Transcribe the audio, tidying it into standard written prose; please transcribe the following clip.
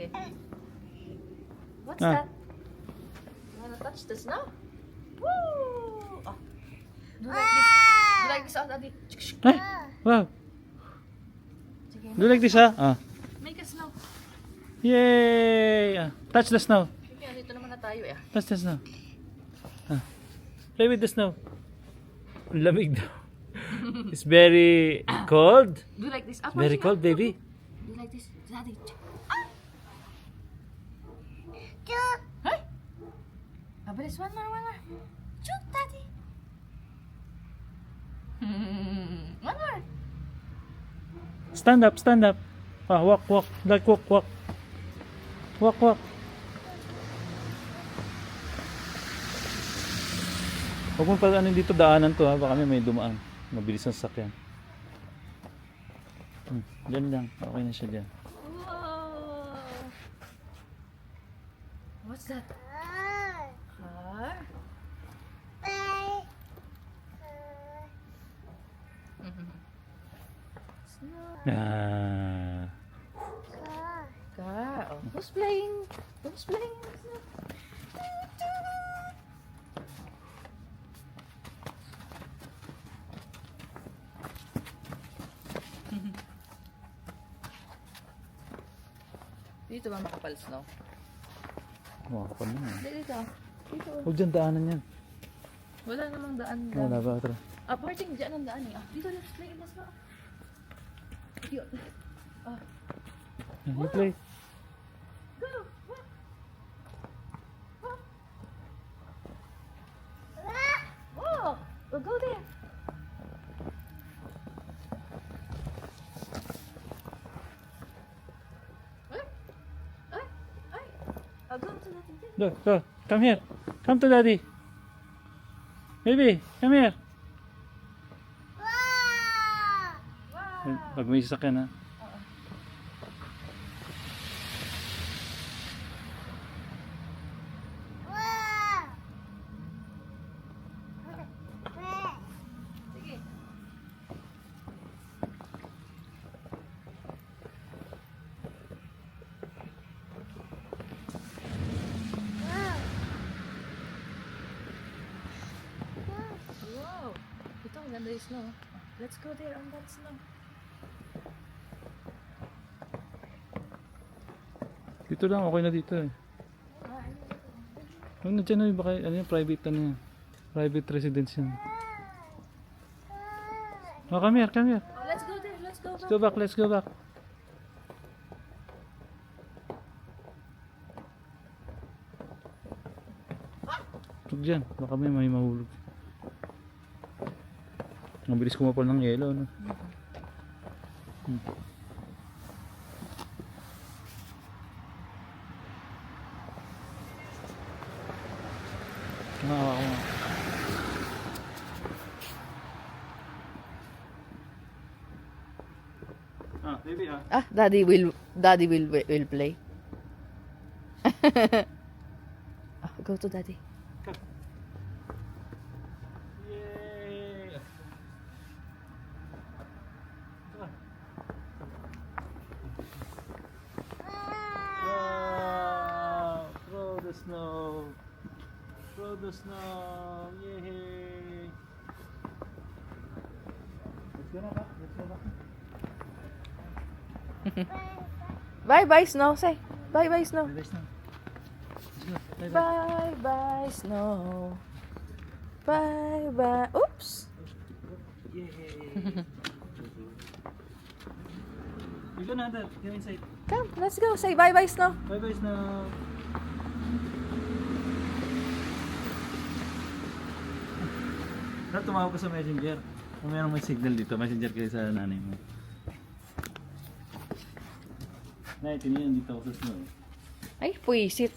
Sige. What's that? You wanna touch the snow? Woo! Oh. Do like this. Do like this, oh, Daddy. Ay, wow. Sige. Do like this, ha? Ah. Make a snow. Yay! Ah, touch the snow. Sige, dito naman na tayo eh. Touch the snow. Ah. Play with the snow. Ang lamig daw. It's very cold. Do like this. Ah, Very sige. cold, baby. Do like this. Daddy. Ah! Hey! Abilis, one more. Shoot, Daddy. One more. Stand up, stand up. Ah, walk. Like walk. Walk. Huwag mo pala dito daanan to, ha. Baka may dumaan. Mabilis ang sasakyan. Diyan lang. Okay na siya dyan. Whoa. What's that? Car? Snow. Ah. Car. Oh, who's playing? Snow? Dito ba makapal snow? Makakapal na. Dito. Dito. Huwag dyan daanan yan. Wala namang daan. Wala ba? Tara. Ah, parting dyan ang daan eh. Ah, dito, let's play in the snow. Dito. Ah, You play. go! Oh, we'll go there. Ay. I'll go to that. Go. Come here. Come to daddy. Baby, come here. Wow. Pag may sasakyan, ha. Sige. Wow. Ito, ang ganda yung snow. Let's go there on that snow. Dito lang, okay na dito eh. Ano dyan na baka ano yung private ano yan? Private residence yan. Oh, come here. Oh, let's go there. Let's go back. Let's go back. Huwag dyan, baka may mahulog. Ang bilis kumapal ng yelo, no? Nakawa ko nga. Ah, baby ah. Ah, Daddy will play. Ah, go to Daddy. Yay! Wow! Throw the snow! Yay! Let's go back. Bye snow. Say bye snow. Bye-bye snow. Let's go. Bye snow. Bye. Oops. Yay! You go na, Dad. Go inside. Come, let's go. Say bye snow. Bye-bye snow. Tumawag ko sa messenger. Kung may signal dito, messenger kayo sa nanay mo. Nay, tiniyan dito ako sa snow. Ay, puwisit.